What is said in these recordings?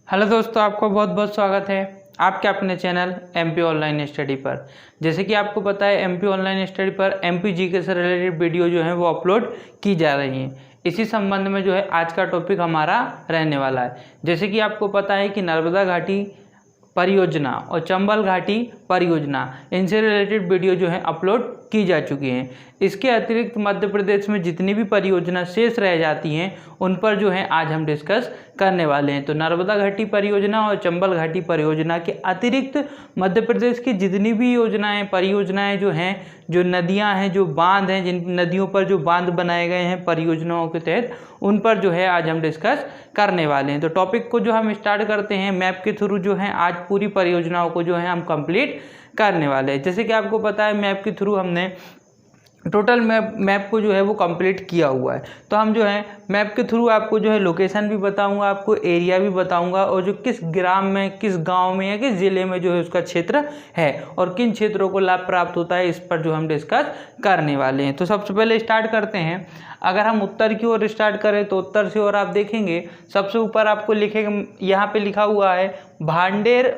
Hello दोस्तों, आपको बहुत बहुत स्वागत है आपके अपने चैनल एमपी ऑनलाइन स्टडी पर। जैसे कि आपको पता है, एमपी ऑनलाइन स्टडी पर एमपी जीके से रिलेटेड वीडियो जो है वो अपलोड की जा रही हैं। इसी संबंध में जो है आज का टॉपिक हमारा रहने वाला है। जैसे कि आपको पता है कि नर्मदा घाटी परियोजना और चंबल घाटी परियोजना, इनसे रिलेटेड वीडियो जो है अपलोड की जा चुकी हैं। इसके अतिरिक्त मध्य प्रदेश में जितनी भी परियोजना शेष रह जाती हैं उन पर जो है आज हम डिस्कस करने वाले हैं। तो नर्मदा घाटी परियोजना और चंबल घाटी परियोजना के अतिरिक्त मध्य प्रदेश की जितनी भी परियोजनाएं जो हैं, जो नदियां हैं, जो बांध हैं, जिन नदियों पर जो बांध बनाए गए हैं परियोजनाओं के तहत, उन पर जो है आज हम डिस्कस करने वाले हैं। तो टॉपिक को जो हम स्टार्ट करते हैं मैप के थ्रू, जो है आज पूरी परियोजनाओं को जो है हम कंप्लीट करने वाले हैं। जैसे कि आपको पता है, मैप के थ्रू हमने टोटल मैप को जो है वो कंप्लीट किया हुआ है। तो हम जो है मैप के थ्रू आपको जो है लोकेशन भी बताऊंगा, आपको एरिया भी बताऊंगा, और जो किस ग्राम में, किस गांव में या किस ज़िले में जो है उसका क्षेत्र है और किन क्षेत्रों को लाभ प्राप्त होता है, इस पर जो हम डिस्कस करने वाले हैं। तो सबसे पहले स्टार्ट करते हैं। अगर हम उत्तर की ओर स्टार्ट करें तो उत्तर से ओर आप देखेंगे सबसे ऊपर आपको यहाँ पे लिखा हुआ है भांडेर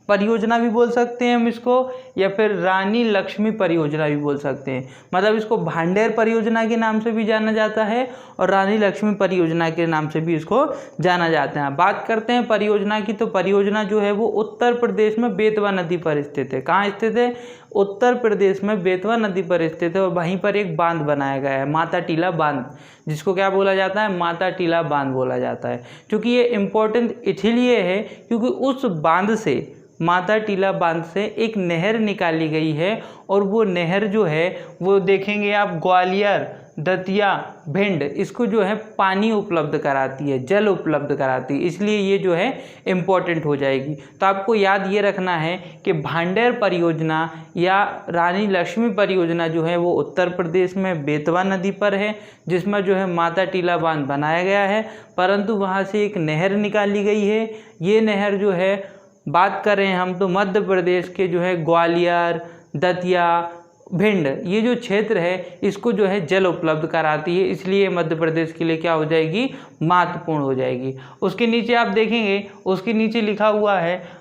परियोजना भी बोल सकते हैं हम इसको, या फिर रानी लक्ष्मी परियोजना भी बोल सकते हैं। मतलब इसको भांडेर परियोजना के नाम से भी जाना जाता है और रानी लक्ष्मी परियोजना के नाम से भी इसको जाना जाता है। बात करते हैं परियोजना की, तो परियोजना जो है वो उत्तर प्रदेश में बेतवा नदी पर स्थित है। कहाँ स्थित है? उत्तर प्रदेश में बेतवा नदी पर स्थित है और वहीं पर एक बांध बनाया गया है, माता टीला बांध, जिसको क्या बोला जाता है? माता टीला बांध बोला जाता है। क्योंकि ये इम्पोर्टेंट इसलिए है क्योंकि उस बांध से, माता टीला बांध से एक नहर निकाली गई है और वो नहर जो है वो देखेंगे आप ग्वालियर, दतिया, भिंड, इसको जो है पानी उपलब्ध कराती है, जल उपलब्ध कराती है। इसलिए ये जो है इम्पोर्टेंट हो जाएगी। तो आपको याद ये रखना है कि भांडेर परियोजना या रानी लक्ष्मी परियोजना जो है वो उत्तर प्रदेश में बेतवा नदी पर है, जिसमें जो है माता टीला बांध बनाया गया है, परंतु वहाँ से एक नहर निकाली गई है। ये नहर जो है, बात करें हम तो मध्य प्रदेश के जो है ग्वालियर, दतिया, भिंड, ये जो क्षेत्र है इसको जो है जल उपलब्ध कराती है। इसलिए मध्य प्रदेश के लिए क्या हो जाएगी? महत्वपूर्ण हो जाएगी। उसके नीचे आप देखेंगे, उसके नीचे लिखा हुआ है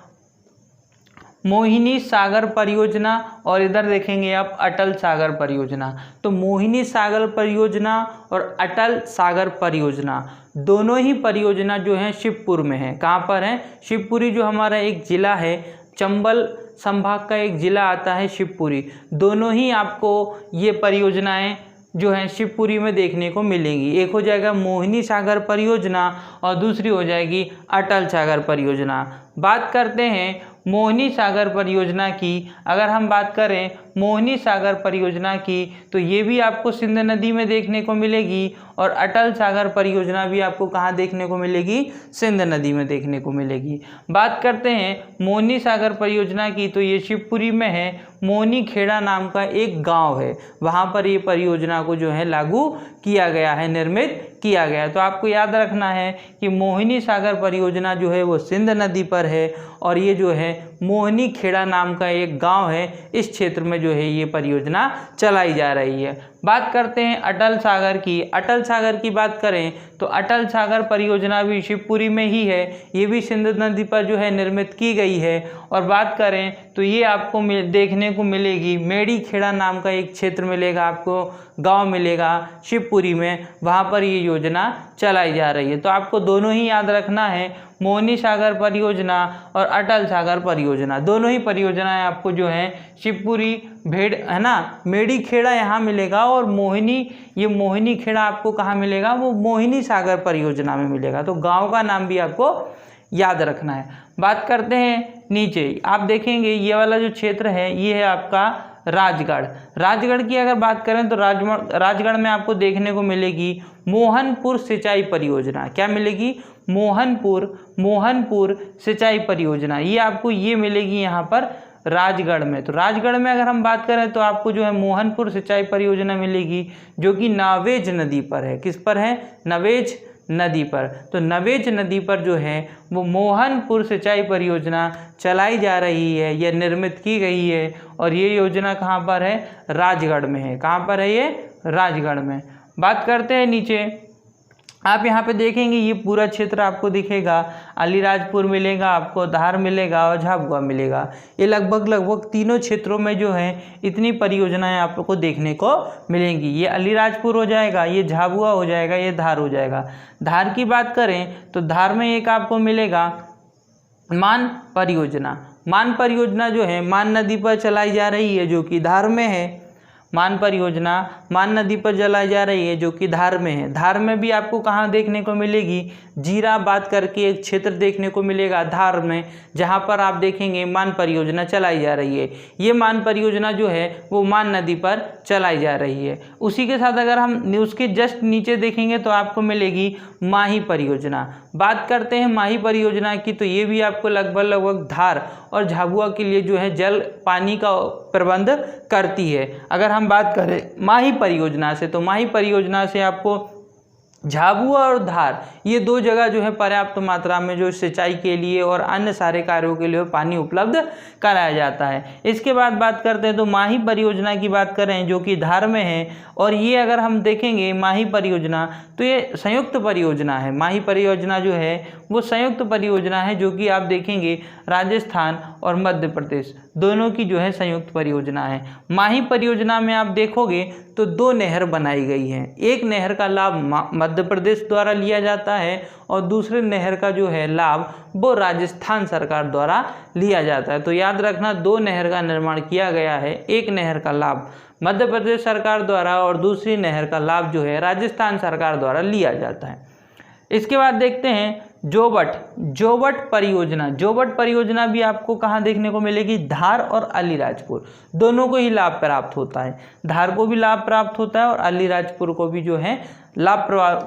मोहिनी सागर परियोजना, और इधर देखेंगे आप अटल सागर परियोजना। तो मोहिनी सागर परियोजना और अटल सागर परियोजना दोनों ही परियोजना जो है शिवपुर में है। कहाँ पर है? शिवपुरी, जो हमारा एक ज़िला है, चंबल संभाग का एक ज़िला आता है शिवपुरी। दोनों ही आपको ये परियोजनाएं जो हैं शिवपुरी में देखने को मिलेंगी। एक हो जाएगा मोहिनी सागर परियोजना और दूसरी हो जाएगी अटल सागर परियोजना। बात करते हैं मोहिनी सागर परियोजना की। अगर हम बात करें मोहिनी सागर परियोजना की, तो ये भी आपको सिंध नदी में देखने को मिलेगी, और अटल सागर परियोजना भी आपको कहाँ देखने को मिलेगी? सिंध नदी में देखने को मिलेगी। बात करते हैं मोहिनी सागर परियोजना की, तो ये शिवपुरी में है। मोहिनी खेड़ा नाम का एक गांव है, वहाँ पर ये परियोजना को जो है लागू किया गया है, निर्मित किया गया है। तो आपको याद रखना है कि मोहिनी सागर परियोजना जो है वो सिंध नदी पर है, और ये जो है मोहिनी खेड़ा नाम का एक गांव है, इस क्षेत्र में जो है ये परियोजना चलाई जा रही है। बात करते हैं अटल सागर की। अटल सागर की बात करें तो अटल सागर परियोजना भी शिवपुरी में ही है, ये भी सिंध नदी पर जो है निर्मित की गई है। और बात करें तो ये आपको देखने को मिलेगी मेड़ी खेड़ा नाम का एक क्षेत्र मिलेगा, आपको गांव मिलेगा शिवपुरी में, वहाँ पर ये योजना चलाई जा रही है। तो आपको दोनों ही याद रखना है, मोहिनी सागर परियोजना और अटल सागर परियोजना, दोनों ही परियोजनाएं आपको जो है शिवपुरी, भेड़ है ना, मेड़ी खेड़ा यहाँ मिलेगा, और ये मोहिनी खेड़ा आपको कहाँ मिलेगा? वो मोहिनी सागर परियोजना में मिलेगा। तो गांव का नाम भी आपको याद रखना है। बात करते हैं नीचे, आप देखेंगे ये वाला जो क्षेत्र है ये है आपका राजगढ़। राजगढ़ की अगर बात करें तो राजगढ़ में आपको देखने को मिलेगी मोहनपुर सिंचाई परियोजना। क्या मिलेगी? मोहनपुर सिंचाई परियोजना, ये आपको ये मिलेगी यहाँ पर राजगढ़ में। तो राजगढ़ में अगर हम बात करें तो आपको जो है मोहनपुर सिंचाई परियोजना मिलेगी, जो कि नावेज नदी पर है। किस पर है? नवेज नदी पर। तो नवेज नदी पर जो है वो मोहनपुर सिंचाई परियोजना चलाई जा रही है, यह निर्मित की गई है, और ये योजना कहाँ पर है? राजगढ़ में है। कहाँ पर है ये? राजगढ़ में। बात करते हैं नीचे, आप यहाँ पे देखेंगे ये पूरा क्षेत्र आपको दिखेगा, अलीराजपुर मिलेगा आपको, धार मिलेगा और झाबुआ मिलेगा। ये लगभग तीनों क्षेत्रों में जो है इतनी परियोजनाएं आप लोग को देखने को मिलेंगी। ये अलीराजपुर हो जाएगा, ये झाबुआ हो जाएगा, ये धार हो जाएगा। धार की बात करें तो धार में एक आपको मिलेगा मान परियोजना। मान परियोजना जो है मान नदी पर चलाई जा रही है जो कि धार में है। मान परियोजना मान नदी पर चलाई जा रही है जो कि धार में है। धार में भी आपको कहाँ देखने को मिलेगी, जीराबाद करके एक क्षेत्र देखने को मिलेगा धार में, जहाँ पर आप देखेंगे मान परियोजना चलाई जा रही है। ये मान परियोजना जो है वो मान नदी पर चलाई जा रही है। उसी के साथ अगर हम उसके जस्ट नीचे देखेंगे तो आपको मिलेगी माही परियोजना। बात करते हैं माही परियोजना की, तो ये भी आपको लगभग धार और झाबुआ के लिए जो है जल पानी का प्रबंध करती है। अगर हम बात करें माही परियोजना से, तो माही परियोजना से आपको झाबुआ और धार ये दो जगह जो है पर्याप्त मात्रा में जो सिंचाई के लिए और अन्य सारे कार्यों के लिए पानी उपलब्ध कराया जाता है। इसके बाद बात करते हैं तो माही परियोजना की बात करें जो कि धार में है, और ये अगर हम देखेंगे माही परियोजना तो ये संयुक्त परियोजना है। माही परियोजना जो है वो संयुक्त परियोजना है जो कि आप देखेंगे राजस्थान और मध्य प्रदेश दोनों की जो है संयुक्त परियोजना है। माही परियोजना में आप देखोगे तो दो नहर बनाई गई हैं। एक नहर का लाभ मध्य प्रदेश द्वारा लिया जाता है और दूसरे नहर का जो है लाभ वो राजस्थान सरकार द्वारा लिया जाता है। तो याद रखना, दो नहर का निर्माण किया गया है, एक नहर का लाभ मध्य प्रदेश सरकार द्वारा और दूसरी नहर का लाभ जो है राजस्थान सरकार द्वारा लिया जाता है। इसके बाद देखते हैं जोबट परियोजना। जोबट परियोजना भी आपको कहाँ देखने को मिलेगी, धार और अलीराजपुर दोनों को ही लाभ प्राप्त होता है। धार को भी लाभ प्राप्त होता है और अलीराजपुर को भी जो है लाभ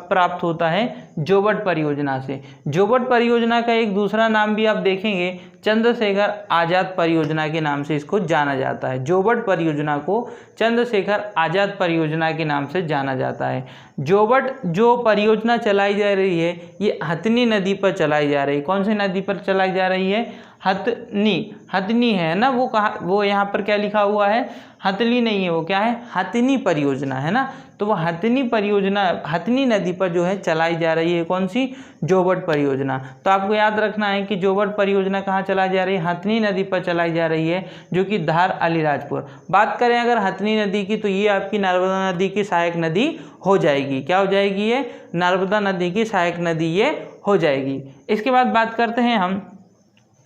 प्राप्त होता है जोबट परियोजना से। जोबट परियोजना का एक दूसरा नाम भी आप देखेंगे चंद्रशेखर आज़ाद परियोजना के नाम से इसको जाना जाता है। जोबट परियोजना को चंद्रशेखर आज़ाद परियोजना के नाम से जाना जाता है। जोबट जो परियोजना चलाई जा रही है ये हथनी नदी पर चलाई जा रही है। कौन सी नदी पर चलाई जा रही है, हथनी है ना, वो कहा, वो यहाँ पर क्या लिखा हुआ है, हथली नहीं है, वो क्या है, हथनी परियोजना है ना। तो वो हथनी परियोजना हथनी नदी पर जो है चलाई जा रही है। कौन सी, जोबट परियोजना। तो आपको याद रखना है कि जोबट परियोजना कहाँ चलाई जा रही है, हथनी नदी पर चलाई जा रही है जो कि धार अलीराजपुर। बात करें अगर हथनी नदी की तो ये आपकी नर्मदा नदी की सहायक नदी हो जाएगी। क्या हो जाएगी, ये नर्मदा नदी की सहायक नदी ये हो जाएगी। इसके बाद बात करते हैं हम,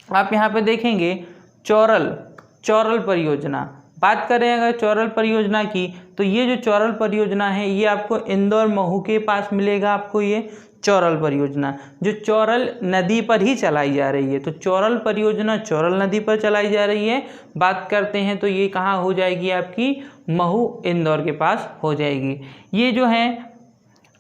आप यहाँ पे देखेंगे चौरल परियोजना। बात करें अगर चौरल परियोजना की तो ये जो चौरल परियोजना है ये आपको इंदौर महू के पास मिलेगा। आपको ये चौरल परियोजना जो चौरल नदी पर ही चलाई जा रही है। तो चौरल परियोजना चौरल नदी पर चलाई जा रही है। बात करते हैं तो ये कहाँ हो जाएगी, आपकी महू इंदौर के पास हो जाएगी। ये जो है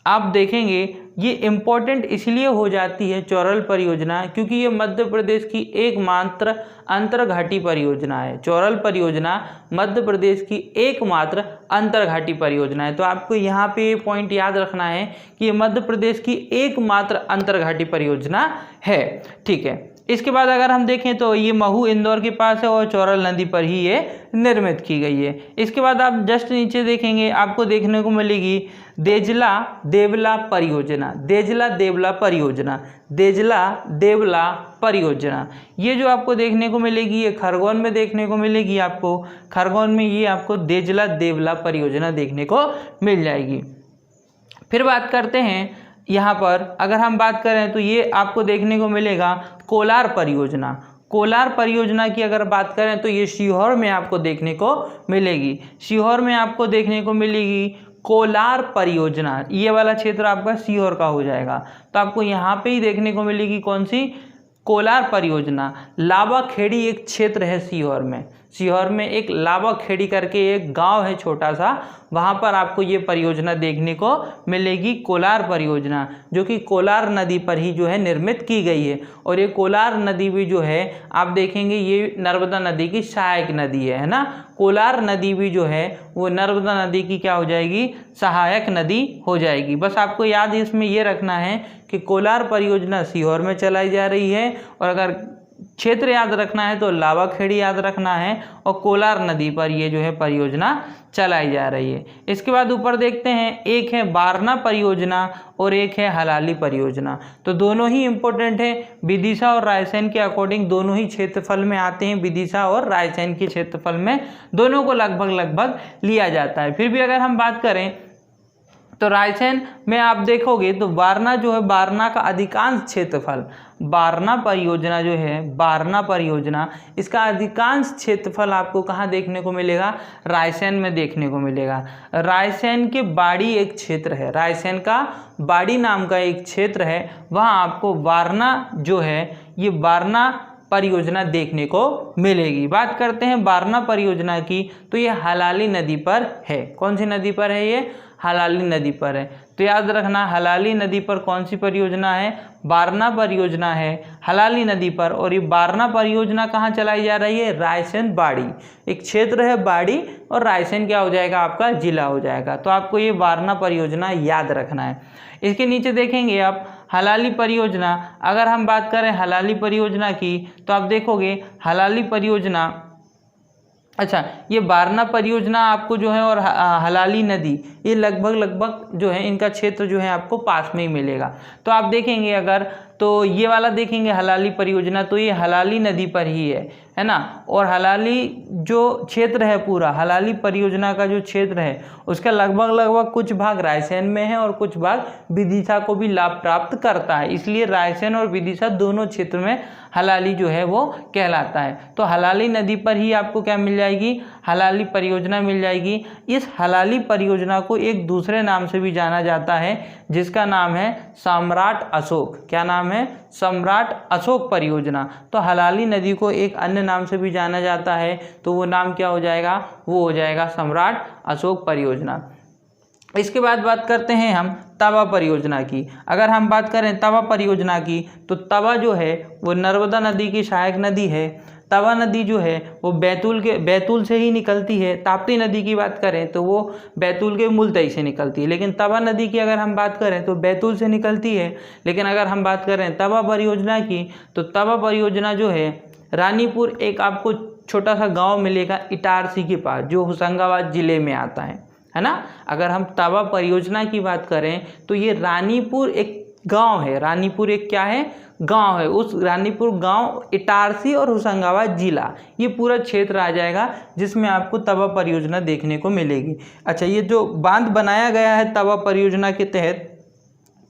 आप देखेंगे ये इम्पोर्टेंट इसलिए हो जाती है चौरल परियोजना क्योंकि ये मध्य प्रदेश की एकमात्र अंतर्घाटी परियोजना है। चौरल परियोजना मध्य प्रदेश की एकमात्र अंतर्घाटी परियोजना है। तो आपको यहाँ पे ये पॉइंट याद रखना है कि ये मध्य प्रदेश की एकमात्र अंतर्घाटी परियोजना है। ठीक है, इसके बाद अगर हम देखें तो ये महू इंदौर के पास है और चौरल नदी पर ही ये निर्मित की गई है। इसके बाद आप जस्ट नीचे देखेंगे आपको देखने को मिलेगी देजला देवला परियोजना। देजला देवला परियोजना ये जो आपको देखने को मिलेगी ये खरगोन में देखने को मिलेगी। आपको खरगोन में ये आपको देजला देवला परियोजना देखने को मिल जाएगी। फिर बात करते हैं यहाँ पर अगर हम बात करें तो ये आपको देखने को मिलेगा कोलार परियोजना। कोलार परियोजना की अगर बात करें तो ये सीहोर में आपको देखने को मिलेगी। सीहोर में आपको देखने को मिलेगी कोलार परियोजना। ये वाला क्षेत्र आपका सीहोर का हो जाएगा। तो आपको यहाँ पे ही देखने को मिलेगी कौन सी, कोलार परियोजना। लावा खेड़ी एक क्षेत्र है सीहोर में। सीहोर में एक लावा खेड़ी करके एक गांव है छोटा सा, वहां पर आपको ये परियोजना देखने को मिलेगी कोलार परियोजना, जो कि कोलार नदी पर ही जो है निर्मित की गई है। और ये कोलार नदी भी जो है आप देखेंगे ये नर्मदा नदी की सहायक नदी है ना। कोलार नदी भी जो है वो नर्मदा नदी की क्या हो जाएगी, सहायक नदी हो जाएगी। बस आपको याद इसमें ये रखना है कि कोलार परियोजना सीहोर में चलाई जा रही है और अगर क्षेत्र याद रखना है तो लावाखेड़ी याद रखना है और कोलार नदी पर ये जो है परियोजना चलाई जा रही है। इसके बाद ऊपर देखते हैं, एक है बारना परियोजना और एक है हलाली परियोजना। तो दोनों ही इम्पोर्टेंट है, विदिशा और रायसेन के अकॉर्डिंग दोनों ही क्षेत्रफल में आते हैं। विदिशा और रायसेन के क्षेत्रफल में दोनों को लगभग लिया जाता है। फिर भी अगर हम बात करें तो रायसेन में आप देखोगे तो बारना जो है, बारना का अधिकांश क्षेत्रफल, बारना परियोजना जो है, बारना परियोजना, इसका अधिकांश क्षेत्रफल आपको कहाँ देखने को मिलेगा? रायसेन में देखने को मिलेगा। रायसेन के बाड़ी एक क्षेत्र है, रायसेन का बाड़ी नाम का एक क्षेत्र है, वहाँ आपको बारना जो है, ये बारना परियोजना देखने को मिलेगी। बात करते हैं बारना परियोजना की, तो ये हलाली नदी पर है। कौन सी नदी पर है? ये हलाली नदी पर है। तो याद रखना, हलाली नदी पर कौन सी परियोजना है? बारना परियोजना है हलाली नदी पर। और ये बारना परियोजना कहाँ चलाई जा रही है? रायसेन बाड़ी, एक क्षेत्र है बाड़ी, और रायसेन क्या हो जाएगा? आपका जिला हो जाएगा। तो आपको ये बारना परियोजना याद रखना है। इसके नीचे देखेंगे आप हलाली परियोजना। अगर हम बात करें हलाली परियोजना की, तो आप देखोगे हलाली परियोजना, अच्छा, ये बारना परियोजना आपको जो है और हलाली नदी, ये लगभग जो है इनका क्षेत्र जो है आपको पास में ही मिलेगा। तो आप देखेंगे अगर, तो ये वाला देखेंगे हलाली परियोजना, तो ये हलाली नदी पर ही है ना। और हलाली जो क्षेत्र है पूरा, हलाली परियोजना का जो क्षेत्र है उसका लगभग कुछ भाग रायसेन में है और कुछ भाग विदिशा को भी लाभ प्राप्त करता है। इसलिए रायसेन और विदिशा दोनों क्षेत्र में हलाली जो है वो कहलाता है। तो हलाली नदी पर ही आपको क्या मिल जाएगी? हलाली परियोजना मिल जाएगी। इस हलाली परियोजना को एक दूसरे नाम से भी जाना जाता है, जिसका नाम है सम्राट अशोक। क्या नाम है? सम्राट अशोक परियोजना। तो हलाली नदी को एक अन्य नाम से भी जाना जाता है, तो वो नाम क्या हो जाएगा? वो हो जाएगा सम्राट अशोक परियोजना। इसके बाद बात करते हैं हम तवा परियोजना की। अगर हम बात करें तवा परियोजना की, तो तवा जो है वो नर्मदा नदी की सहायक नदी है। तवा नदी जो है वो बैतूल से ही निकलती है। ताप्ती नदी की बात करें तो वो बैतूल के मुलतई से निकलती है, लेकिन तवा नदी की अगर हम बात करें तो बैतूल से निकलती है। लेकिन अगर हम बात करें तवा परियोजना की, तो तवा परियोजना जो है रानीपुर, एक आपको छोटा सा गाँव मिलेगा इटारसी के पास, जो होशंगाबाद जिले में आता है ना। अगर हम तवा परियोजना की बात करें तो ये रानीपुर एक गांव है। रानीपुर एक क्या है? गांव है। उस रानीपुर गांव, इटारसी और होशंगाबाद जिला, ये पूरा क्षेत्र आ जाएगा जिसमें आपको तवा परियोजना देखने को मिलेगी। अच्छा, ये जो बांध बनाया गया है तवा परियोजना के तहत,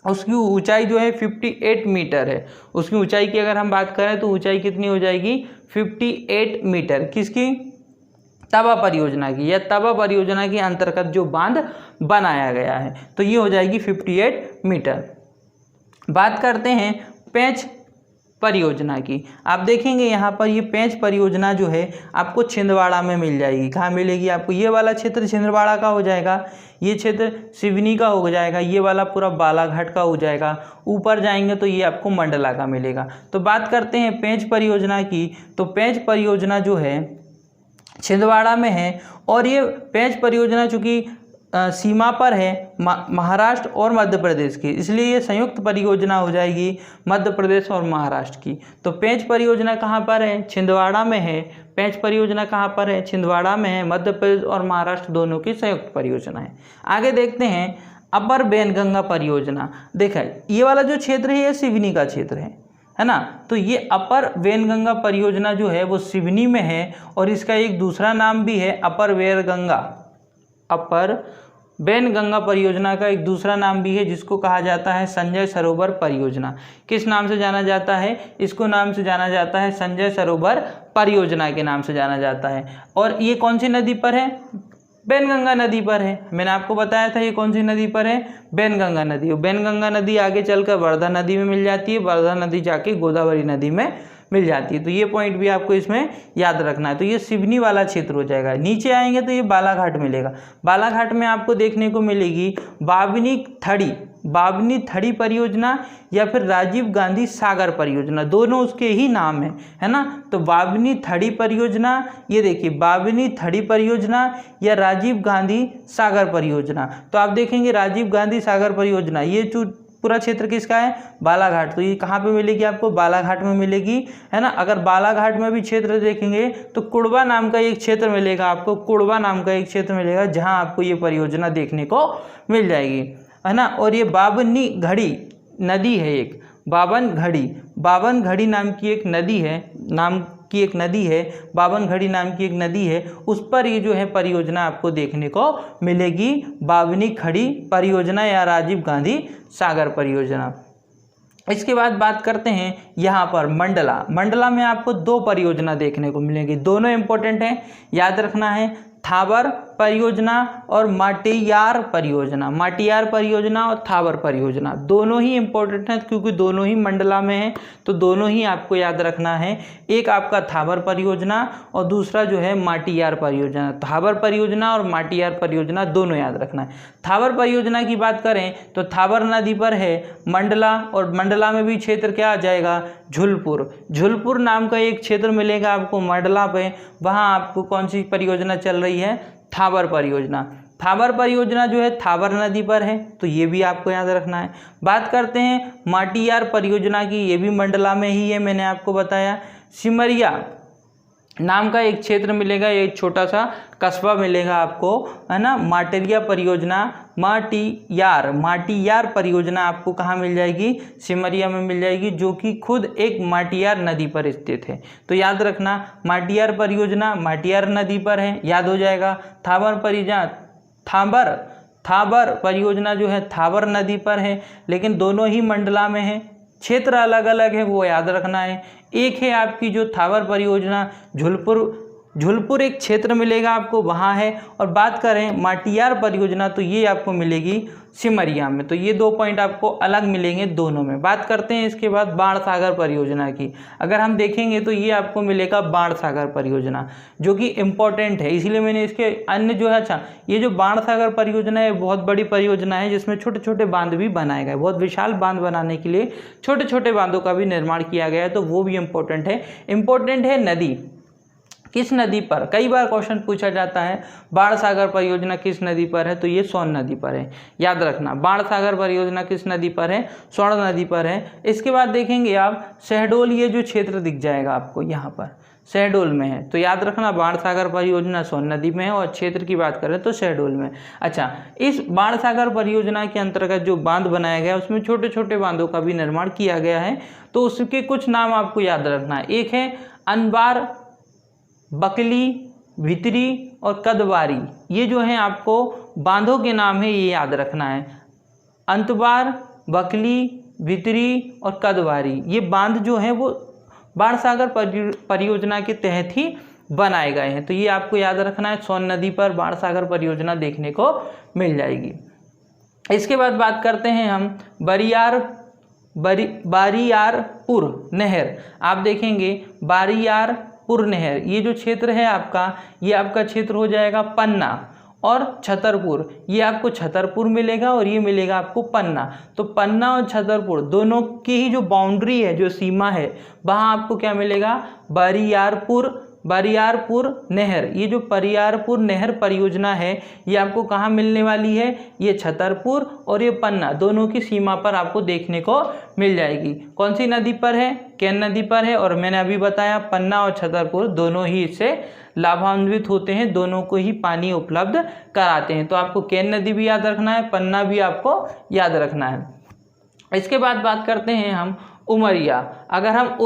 उसकी ऊंचाई जो है 58 मीटर है। उसकी ऊंचाई की अगर हम बात करें तो ऊंचाई कितनी हो जाएगी? 58 मीटर। किसकी? तवा परियोजना की, या तवा परियोजना के अंतर्गत जो बांध बनाया गया है, तो ये हो जाएगी 58 मीटर। बात करते हैं पेंच परियोजना की। आप देखेंगे यहाँ पर ये पेंच परियोजना जो है आपको छिंदवाड़ा में मिल जाएगी। कहाँ मिलेगी आपको? ये वाला क्षेत्र छिंदवाड़ा का हो जाएगा, ये क्षेत्र सिवनी का हो जाएगा, ये वाला पूरा बालाघाट का हो जाएगा। ऊपर जाएंगे तो ये आपको मंडला का मिलेगा। तो बात करते हैं पेंच परियोजना की, तो पेंच परियोजना जो है छिंदवाड़ा में है, और ये पेंच परियोजना चूँकि सीमा पर है महाराष्ट्र और मध्य प्रदेश की, इसलिए ये संयुक्त परियोजना हो जाएगी मध्य प्रदेश और महाराष्ट्र की। तो पेंच परियोजना कहाँ पर है? छिंदवाड़ा में है। पेंच परियोजना कहाँ पर है? छिंदवाड़ा में है। मध्य प्रदेश और महाराष्ट्र दोनों की संयुक्त परियोजना है। आगे देखते हैं अपर वैनगंगा परियोजना। देखा, ये वाला जो क्षेत्र है ये सिवनी का क्षेत्र है ना। तो ये अपर वैनगंगा परियोजना जो है वो सिवनी में है, और इसका एक दूसरा नाम भी है अपर वैनगंगा। अपर वैनगंगा परियोजना का एक दूसरा नाम भी है जिसको कहा जाता है संजय सरोवर परियोजना। किस नाम से जाना जाता है? इसको नाम से जाना जाता है संजय सरोवर परियोजना के नाम से जाना जाता है। और ये कौन सी नदी पर है? वैनगंगा नदी पर है। मैंने आपको बताया था ये कौन सी नदी पर है? वैनगंगा नदी। वैनगंगा नदी आगे चलकर वर्धा नदी में मिल जाती है, वर्धा नदी जाके गोदावरी नदी में मिल जाती है। तो ये पॉइंट भी आपको इसमें याद रखना है। तो ये सिवनी वाला क्षेत्र हो जाएगा। नीचे आएंगे तो ये बालाघाट मिलेगा। बालाघाट में आपको देखने को मिलेगी बाबनी थड़ी परियोजना या फिर राजीव गांधी सागर परियोजना, दोनों उसके ही नाम है ना। तो बाबनी थड़ी परियोजना, ये देखिए बाबनी थड़ी परियोजना या राजीव गांधी सागर परियोजना। तो आप देखेंगे राजीव गांधी सागर परियोजना, ये जो पूरा क्षेत्र किसका है, बालाघाट। तो ये कहाँ पे मिलेगी आपको, बालाघाट में मिलेगी, है ना। अगर बालाघाट में भी क्षेत्र देखेंगे तो कुड़वा नाम का एक क्षेत्र मिलेगा आपको, कुड़वा नाम का एक क्षेत्र मिलेगा जहाँ आपको ये परियोजना देखने को मिल जाएगी, है ना। और ये बाबनी घड़ी नदी है, एक बावन घड़ी नाम की एक नदी है, बावन घड़ी नाम की एक नदी है, उस पर ये जो है परियोजना आपको देखने को मिलेगी, बावनी खड़ी परियोजना या राजीव गांधी सागर परियोजना। इसके बाद बात करते हैं यहाँ पर मंडला में आपको 2 परियोजना देखने को मिलेगी, दोनों इंपॉर्टेंट हैं, याद रखना है, थाबर परियोजना और माटियार परियोजना और थाबर परियोजना, दोनों ही इंपॉर्टेंट हैं क्योंकि दोनों ही मंडला में हैं, तो दोनों ही आपको याद रखना है। एक आपका थाबर परियोजना और दूसरा जो है माटियार परियोजना। थाबर परियोजना और माटियार परियोजना दोनों याद रखना है। थाबर परियोजना की बात करें तो थाबर नदी पर है मंडला, और मंडला में भी क्षेत्र क्या आ जाएगा, झुलपुर नाम का एक क्षेत्र मिलेगा आपको मंडला पे, वहाँ आपको कौन सी परियोजना चल रही है, थाबर परियोजना जो है थाबर नदी पर है, तो ये भी आपको याद रखना है। बात करते हैं माटियार परियोजना की, ये भी मंडला में ही है, मैंने आपको बताया। सिमरिया नाम का एक क्षेत्र मिलेगा, एक छोटा सा कस्बा मिलेगा आपको, है ना। माटियार परियोजना आपको कहाँ मिल जाएगी, सिमरिया में मिल जाएगी, जो कि खुद एक माटियार नदी पर स्थित है। तो याद रखना माटियार परियोजना माटियार नदी पर है, याद हो जाएगा। थाबर परियोजना जो है थाबर नदी पर है, लेकिन दोनों ही मंडला में है, क्षेत्र अलग अलग है, वो याद रखना है। एक है आपकी जो थाबर परियोजना झुलपुर एक क्षेत्र मिलेगा आपको, वहाँ है। और बात करें माटियार परियोजना तो ये आपको मिलेगी सिमरिया में, तो ये 2 पॉइंट आपको अलग मिलेंगे दोनों में। बात करते हैं इसके बाद बाणसागर परियोजना की, अगर हम देखेंगे तो ये आपको मिलेगा बाणसागर परियोजना, जो कि इम्पोर्टेंट है, इसीलिए मैंने इसके अन्य जो है, अच्छा ये जो बाणसागर परियोजना है बहुत बड़ी परियोजना है, जिसमें छोटे छोटे बांध भी बनाए गए, बहुत विशाल बांध बनाने के लिए छोटे छोटे बांधों का भी निर्माण किया गया है, तो वो भी इम्पोर्टेंट है। नदी किस नदी पर, कई बार क्वेश्चन पूछा जाता है बाणसागर परियोजना किस नदी पर है, तो ये सोन नदी पर है, याद रखना। बाणसागर परियोजना किस नदी पर है, सोन नदी पर है। इसके बाद देखेंगे आप शहडोल, ये जो क्षेत्र दिख जाएगा आपको यहाँ पर शहडोल में है, तो याद रखना बाणसागर परियोजना सोन नदी में है, और क्षेत्र की बात करें तो शहडोल में। अच्छा, इस बाणसागर परियोजना के अंतर्गत जो बांध बनाया गया है उसमें छोटे छोटे बांधों का भी निर्माण किया गया है, तो उसके कुछ नाम आपको याद रखना है। एक है अनबार, बकली, भितरी और कदवारी, ये जो है आपको बांधों के नाम है, ये याद रखना है। अंतबार, बकली, भितरी और कदवारी, ये बांध जो है वो बाणसागर परियोजना के तहत ही बनाए गए हैं, तो ये आपको याद रखना है। सोन नदी पर बाणसागर परियोजना देखने को मिल जाएगी। इसके बाद बात करते हैं हम बारियारपुर नहर, आप देखेंगे बारियारपुर नहर, ये जो क्षेत्र है आपका, ये आपका क्षेत्र हो जाएगा पन्ना और छतरपुर, ये आपको छतरपुर मिलेगा और ये मिलेगा आपको पन्ना। तो पन्ना और छतरपुर दोनों की ही जो बाउंड्री है, जो सीमा है, वहाँ आपको क्या मिलेगा, बारियारपुर नहर। ये जो बारियारपुर नहर परियोजना है ये आपको कहाँ मिलने वाली है, ये छतरपुर और ये पन्ना दोनों की सीमा पर आपको देखने को मिल जाएगी। कौन सी नदी पर है, केन नदी पर है, और मैंने अभी बताया पन्ना और छतरपुर दोनों ही इससे लाभान्वित होते हैं, दोनों को ही पानी उपलब्ध कराते हैं। तो आपको केन नदी भी याद रखना है, पन्ना भी आपको याद रखना है। इसके बाद बात करते हैं हम उमरिया। अगर हम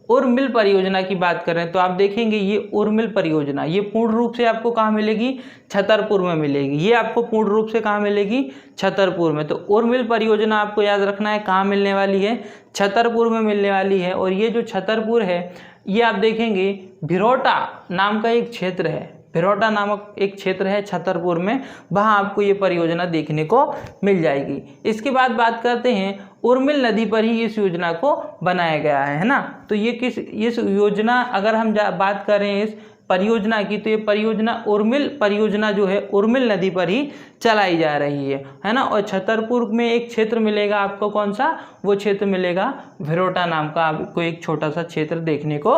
उर्मिल परियोजना की बात करें तो आप देखेंगे ये उर्मिल परियोजना, ये पूर्ण रूप से आपको कहाँ मिलेगी, छतरपुर में मिलेगी। ये आपको पूर्ण रूप से कहाँ मिलेगी, छतरपुर में। तो उर्मिल परियोजना आपको याद रखना है कहाँ मिलने वाली है, छतरपुर में मिलने वाली है। और ये जो छतरपुर है ये आप देखेंगे भिरोटा नाम का एक क्षेत्र है, भिरोटा नामक एक क्षेत्र है छतरपुर में, वहाँ आपको ये परियोजना देखने को मिल जाएगी। इसके बाद बात करते हैं उर्मिल नदी पर ही इस योजना को बनाया गया है ना। तो ये इस योजना, अगर हम बात करें इस परियोजना की, तो ये परियोजना उर्मिल परियोजना जो है उर्मिल नदी पर ही चलाई जा रही है ना। और छतरपुर में एक क्षेत्र मिलेगा आपको, कौन सा, वो क्षेत्र मिलेगा भिरोटा नाम का, आपको एक छोटा सा क्षेत्र देखने को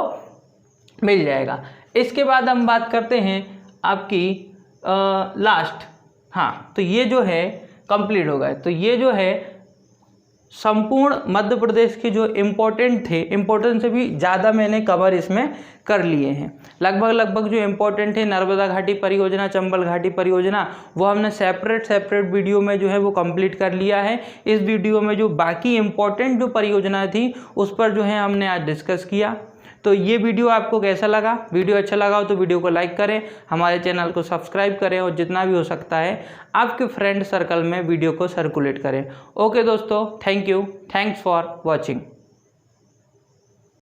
मिल जाएगा। इसके बाद हम बात करते हैं आपकी लास्ट, हाँ, तो ये जो है कंप्लीट हो गए। तो ये जो है संपूर्ण मध्य प्रदेश के जो इम्पोर्टेंट थे, इम्पोर्टेंट से भी ज़्यादा मैंने कवर इसमें कर लिए हैं। लगभग जो इम्पोर्टेंट है नर्मदा घाटी परियोजना, चंबल घाटी परियोजना, वो हमने सेपरेट वीडियो में जो है वो कंप्लीट कर लिया है। इस वीडियो में जो बाकी इम्पोर्टेंट जो परियोजना थी उस पर जो है हमने आज डिस्कस किया। तो ये वीडियो आपको कैसा लगा? वीडियो अच्छा लगा हो तो वीडियो को लाइक करें, हमारे चैनल को सब्सक्राइब करें और जितना भी हो सकता है आपके फ्रेंड सर्कल में वीडियो को सर्कुलेट करें। ओके दोस्तों, thank you, thanks for watching.